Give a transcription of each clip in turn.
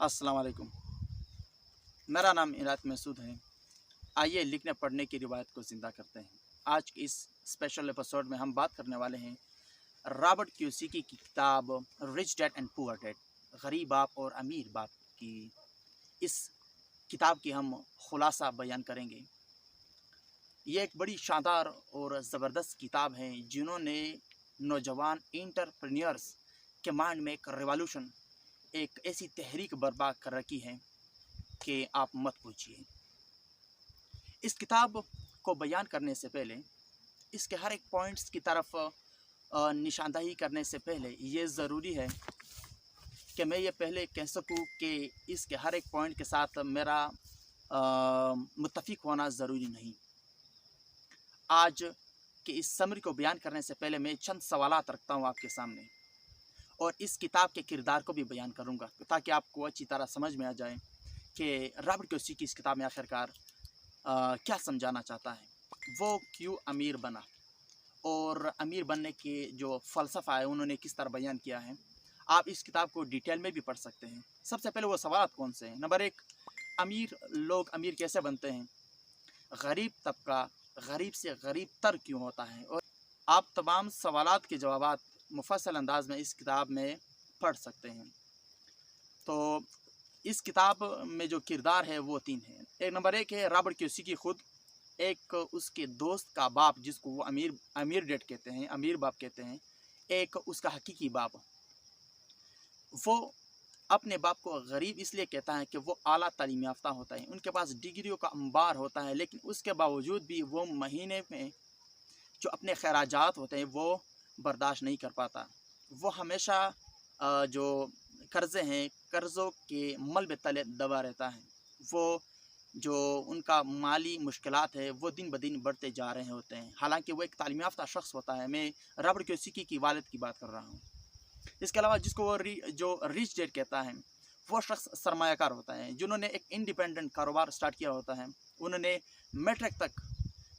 अस्सलाम वालेकुम। मेरा नाम इरात महसूद है। आइए लिखने पढ़ने की रिवायत को ज़िंदा करते हैं। आज के इस स्पेशल एपिसोड में हम बात करने वाले हैं रॉबर्ट कियोसाकी की किताब rich dad and poor dad, गरीब बाप और अमीर बाप की। इस किताब की हम खुलासा बयान करेंगे। ये एक बड़ी शानदार और ज़बरदस्त किताब है जिन्होंने नौजवान एंटरप्रेन्योर्स के माइंड में एक रेवोल्यूशन, एक ऐसी तहरीक बर्पा कर रखी है कि आप मत पूछिए। इस किताब को बयान करने से पहले, इसके हर एक पॉइंट्स की तरफ निशानदही करने से पहले ये ज़रूरी है कि मैं ये पहले कह सकूं कि इसके हर एक पॉइंट के साथ मेरा मुत्तफिक होना ज़रूरी नहीं। आज के इस समरी को बयान करने से पहले मैं चंद सवालात रखता हूँ आपके सामने, और इस किताब के किरदार को भी बयान करूँगा ताकि आपको अच्छी तरह समझ में आ जाए कि रॉबर्ट कियोसाकी की इस किताब में आखिरकार क्या समझाना चाहता है। वो क्यों अमीर बना और अमीर बनने के जो फ़लसफ़ा है उन्होंने किस तरह बयान किया है। आप इस किताब को डिटेल में भी पढ़ सकते हैं। सबसे पहले वो सवाल कौन से हैं। नंबर 1, अमीर लोग अमीर कैसे बनते हैं। गरीब तबका गरीब से गरीब तर क्यों होता है। और आप तमाम सवालात के जवाब मुफस्सल अंदाज में इस किताब में पढ़ सकते हैं। तो इस किताब में जो किरदार है वो 3 हैं। एक नंबर 1 है रॉबर्ट कियोसाकी खुद, एक उसके दोस्त का बाप जिसको वो अमीर डैड कहते हैं, अमीर बाप कहते हैं, एक उसका हकीकी बाप। वो अपने बाप को गरीब इसलिए कहता है कि वो आला तालीम याफ्ता होता है, उनके पास डिग्रियों का अंबार होता है, लेकिन उसके बावजूद भी वो महीने में जो अपने खराजात होते हैं वो बर्दाश्त नहीं कर पाता। वो हमेशा जो कर्ज़े हैं, कर्ज़ों के मलबे तले दबा रहता है। वो जो उनका माली मुश्किलात है वो दिन ब दिन बढ़ते जा रहे होते हैं। हालांकि वो एक तालीम याफ्ता शख्स होता है। मैं रॉबर्ट कियोसाकी की वालिद की बात कर रहा हूँ। इसके अलावा जिसको वो जो रिच डैड कहता है, वो शख्स सरमायाकार होता है जिन्होंने एक इंडिपेंडेंट कारोबार स्टार्ट किया होता है। उन्होंने मैट्रिक तक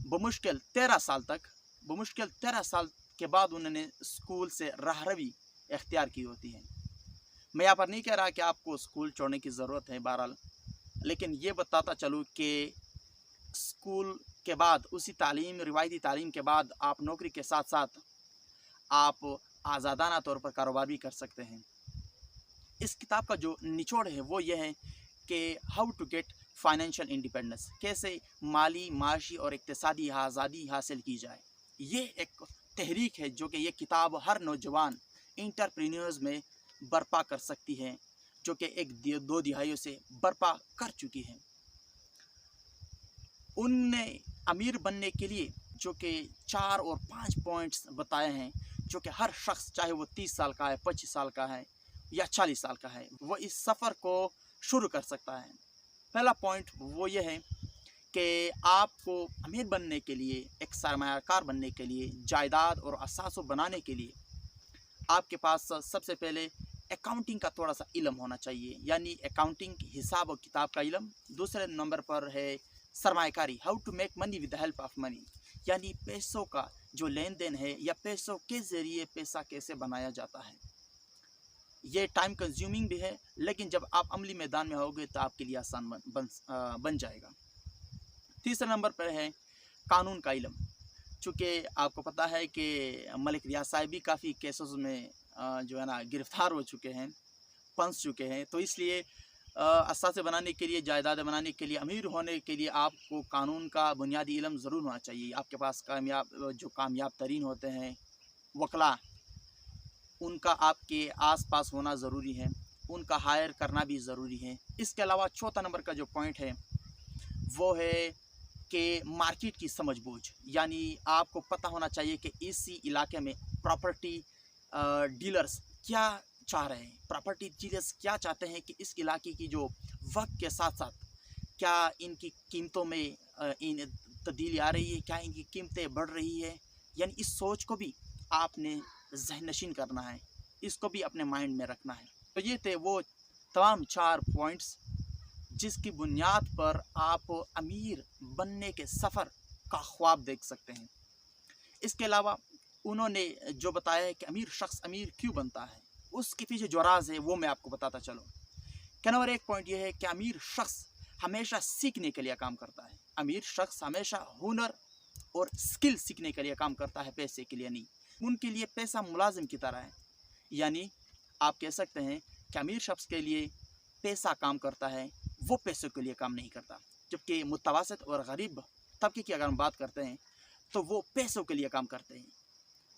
बमुश्किल 13 साल के बाद उन्होंने स्कूल से राहरवी इख्तियार की होती है। मैं यहाँ पर नहीं कह रहा कि आपको स्कूल छोड़ने की ज़रूरत है, बहरहाल, लेकिन ये बताता चलूँ कि स्कूल के बाद उसी तालीम, रिवायती तालीम के बाद आप नौकरी के साथ साथ आप आज़ादाना तौर पर कारोबार भी कर सकते हैं। इस किताब का जो निचोड़ है वो ये है कि how to get financial independence, कैसे माली, माशी और इक्तिसादी आज़ादी हासिल की जाए। ये एक तहरीक है जो कि ये किताब हर नौजवान एंटरप्रेन्योर्स में बर्पा कर सकती है, जो कि एक 2 दिहाइयों से बर्पा कर चुकी है। उनने अमीर बनने के लिए जो कि 4 और 5 पॉइंट्स बताए हैं, जो कि हर शख्स, चाहे वो 30 साल का है, 25 साल का है या 40 साल का है, वो इस सफ़र को शुरू कर सकता है। पहला पॉइंट वो ये है कि आपको अमीर बनने के लिए, एक सरमायाकार बनने के लिए, जायदाद और असासों बनाने के लिए आपके पास सबसे पहले अकाउंटिंग का थोड़ा सा इल्म होना चाहिए, यानी अकाउंटिंग, हिसाब और किताब का इल्म। दूसरे नंबर पर है सरमायाकारी, how to make money with the help of money, यानी पैसों का जो लेन देन है या पैसों के ज़रिए पैसा कैसे बनाया जाता है। ये टाइम कंज्यूमिंग भी है, लेकिन जब आप अमली मैदान में होगे तो आपके लिए आसान बन जाएगा। तीसरे नंबर पर है कानून का इल्म। चूँकि आपको पता है कि मलिक रियाज साहब भी काफ़ी केसेस में जो है ना गिरफ़्तार हो चुके हैं, फंस चुके हैं, तो इसलिए असासे बनाने के लिए, जायदादें बनाने के लिए, अमीर होने के लिए आपको कानून का बुनियादी इल्म ज़रूर होना चाहिए। आपके पास कामयाब तरीन होते हैं वकला, उनका आपके आसपास होना ज़रूरी है, उनका हायर करना भी ज़रूरी है। इसके अलावा चौथा नंबर का जो पॉइंट है वो है कि मार्केट की समझ बूझ, यानी आपको पता होना चाहिए कि इसी इलाके में प्रॉपर्टी डीलर्स क्या चाह रहे हैं, प्रॉपर्टी डीलर्स क्या चाहते हैं कि इस इलाके की जो वक्त के साथ साथ क्या इनकी कीमतों में इन तब्दीली आ रही है, क्या इनकी कीमतें बढ़ रही है। यानी इस सोच को भी आपने ज़हन नशीन करना है, इसको भी अपने माइंड में रखना है। तो ये थे वो तमाम 4 पॉइंट्स जिसकी बुनियाद पर आप अमीर बनने के सफ़र का ख्वाब देख सकते हैं। इसके अलावा उन्होंने जो बताया है कि अमीर शख्स अमीर क्यों बनता है, उसके पीछे जो राज है वो मैं आपको बताता चलूँ क्या नंबर एक पॉइंट ये है कि अमीर शख्स हमेशा सीखने के लिए काम करता है। अमीर शख्स हमेशा हुनर और स्किल सीखने के लिए काम करता है, पैसे के लिए नहीं। उनके लिए पैसा मुलाजिम की तरह है, यानी आप कह सकते हैं कि अमीर शख्स के लिए पैसा काम करता है, वो पैसों के लिए काम नहीं करता। जबकि मुतवसत और गरीब तबके की अगर हम बात करते हैं तो वो पैसों के लिए काम करते हैं।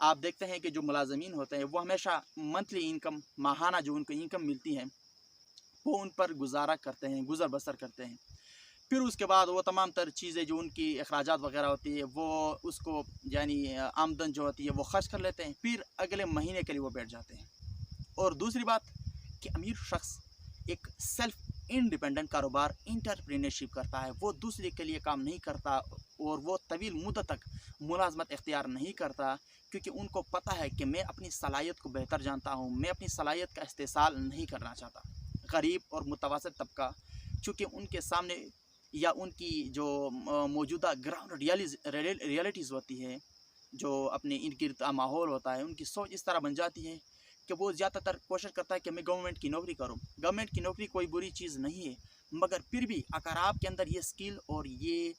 आप देखते हैं कि जो मुलाजमीन होते हैं वो हमेशा मंथली इनकम, माहाना जो उनको इनकम मिलती है वो उन पर गुजारा करते हैं, गुजर बसर करते हैं। फिर उसके बाद वो तमाम तर चीज़ें जो उनकी अखराजात वगैरह होती है वो उसको यानी आमदन जो होती है वो खर्च कर लेते हैं, फिर अगले महीने के लिए वो बैठ जाते हैं। और दूसरी बात कि अमीर शख्स एक सेल्फ इंडिपेंडेंट कारोबार, इंटरप्रेन्योरशिप करता है। वो दूसरे के लिए काम नहीं करता और वो तवील मुद्दत तक मुलाजमत इख्तियार नहीं करता, क्योंकि उनको पता है कि मैं अपनी सलाहियत को बेहतर जानता हूँ, मैं अपनी सलाहियत का इस्तेसाल नहीं करना चाहता। गरीब और मुतवसत तबका चूँकि उनके सामने या उनकी जो मौजूदा ग्राउंड रियलिटीज़ होती है, जो अपने इर्द गिर्द माहौल होता है, उनकी सोच इस तरह बन जाती है कि वो ज़्यादातर कोशिश करता है कि मैं गवर्नमेंट की नौकरी करूं। गवर्नमेंट की नौकरी कोई बुरी चीज़ नहीं है, मगर फिर भी अगर आपके अंदर ये स्किल और ये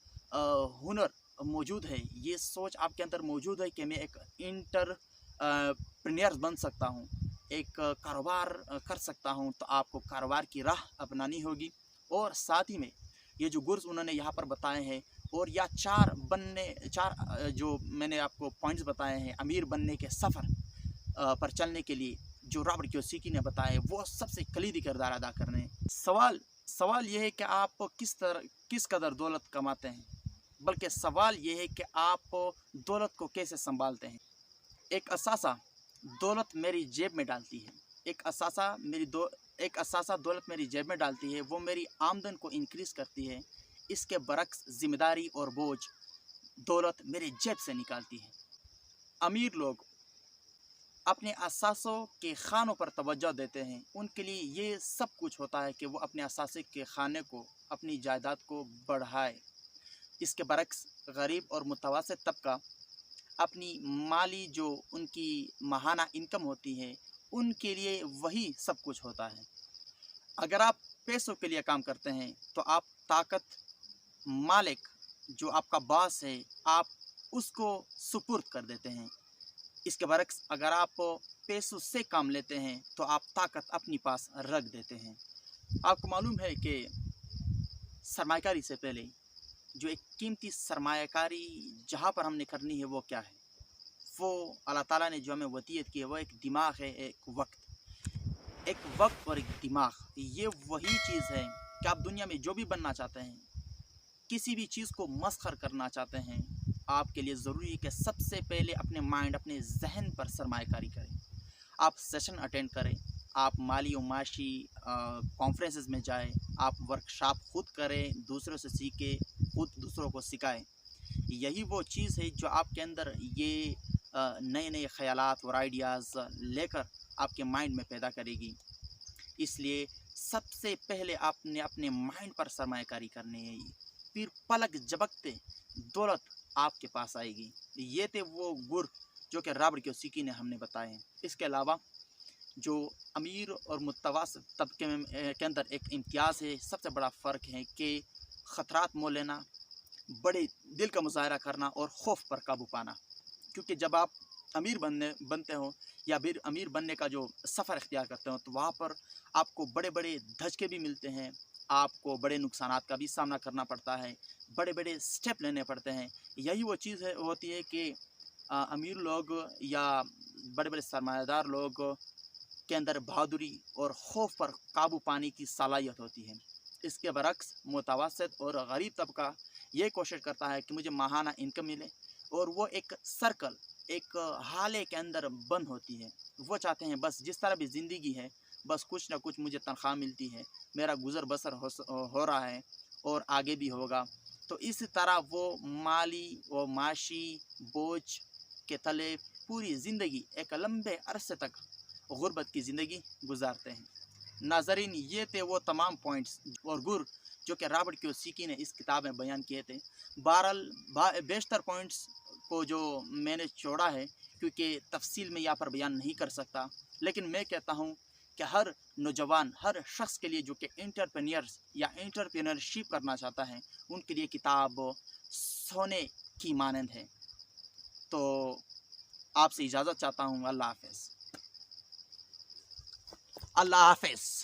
हुनर मौजूद है, ये सोच आपके अंदर मौजूद है कि मैं एक एंटरप्रेन्योर बन सकता हूं, एक कारोबार कर सकता हूं, तो आपको कारोबार की राह अपनानी होगी। और साथ ही में ये जो गुर्स उन्होंने यहाँ पर बताए हैं और या चार जो मैंने आपको पॉइंट्स बताए हैं अमीर बनने के सफ़र पर चलने के लिए, जो रॉबर्ट कियोसाकी ने बताया, वो सबसे कलीदी किरदार अदा कर रहे हैं। सवाल ये है कि आप किस कदर दौलत कमाते हैं, बल्कि सवाल ये है कि आप दौलत को कैसे संभालते हैं। एक असासा दौलत मेरी जेब में डालती है, एक असासा दौलत मेरी जेब में डालती है, वो मेरी आमदन को इंक्रीज़ करती है। इसके बरक्स जिम्मेदारी और बोझ दौलत मेरी जेब से निकालती है। अमीर लोग अपने असासों के खानों पर तवज्जो देते हैं, उनके लिए ये सब कुछ होता है कि वो अपने असासे के खाने को, अपनी जायदाद को बढ़ाए। इसके बरक्स गरीब और मुतवसत तबका अपनी माली जो उनकी माहाना इनकम होती है, उनके लिए वही सब कुछ होता है। अगर आप पैसों के लिए काम करते हैं तो आप ताकत, मालिक जो आपका बॉस है, आप उसको सुपुर्द कर देते हैं। इसके बरक्स अगर आप पैसों से काम लेते हैं तो आप ताकत अपनी पास रख देते हैं। आपको मालूम है कि सरमायाकारी से पहले जो एक कीमती सरमायाकारी जहाँ पर हमने करनी है वो क्या है? वो अल्लाह ताला ने जो हमें वसीयत की है वो एक दिमाग है, एक वक्त और एक दिमाग। ये वही चीज़ है कि आप दुनिया में जो भी बनना चाहते हैं, किसी भी चीज़ को मस्खर करना चाहते हैं, आपके लिए ज़रूरी है कि सबसे पहले अपने माइंड, अपने जहन पर सरमायाकारी करें। आप सेशन अटेंड करें, आप माली और माशी कॉन्फ्रेंसेस में जाएं, आप वर्कशॉप खुद करें, दूसरों से सीखें, खुद दूसरों को सिखाएं। यही वो चीज़ है जो आपके अंदर ये नए नए ख़यालात और आइडियाज़ लेकर आपके माइंड में पैदा करेगी। इसलिए सबसे पहले आपने अपने माइंड पर सरमायाकारी करनी है, फिर पलक झपकते दौलत आपके पास आएगी। ये थे वो गुर जो कि रॉबर्ट कियोसाकी ने हमने बताए हैं। इसके अलावा जो अमीर और मुतवसत तबके के अंदर एक इम्तियाज़ है, सबसे बड़ा फ़र्क है कि ख़तरात मोल लेना, बड़े दिल का मुजाहरा करना और खौफ पर काबू पाना। क्योंकि जब आप अमीर बनते हो या फिर अमीर बनने का जो सफ़र इख्तियार करते हो तो वहाँ पर आपको बड़े बड़े धचके भी मिलते हैं, आपको बड़े नुकसानात का भी सामना करना पड़ता है, बड़े बड़े स्टेप लेने पड़ते हैं। यही वो चीज़ होती है कि अमीर लोग या बड़े बड़े सरमायादार लोग के अंदर बहादुरी और खौफ पर काबू पाने की सलाहियत होती है। इसके बरक्स मुतवसत और गरीब तबका ये कोशिश करता है कि मुझे माहाना इनकम मिले, और वो एक सर्कल, एक हाले के अंदर बंद होती है। वो चाहते हैं बस जिस तरह भी ज़िंदगी है, बस कुछ ना कुछ मुझे तनख्वाह मिलती है, मेरा गुज़र बसर हो रहा है और आगे भी होगा। तो इस तरह वो माली व माशी बोझ के तले पूरी ज़िंदगी एक लंबे अरसे तक गुर्बत की ज़िंदगी गुजारते हैं। नाज़रीन, ये थे वो तमाम पॉइंट्स और गुर जो कि रॉबर्ट कियोसाकी ने इस किताब में बयान किए थे। बहरहाल बेशतर पॉइंट्स को जो मैंने छोड़ा है, क्योंकि तफसील में यहाँ पर बयान नहीं कर सकता, लेकिन मैं कहता हूँ کہ ہر نوجوان، ہر شخص کے لیے جو کہ انٹرپرینئرس یا انٹرپرینرشپ کرنا چاہتا ہے، ان کے لیے کتاب سونے کی مانند ہے۔ تو آپ سے اجازت چاہتا ہوں، اللہ حافظ۔ اللہ حافظ۔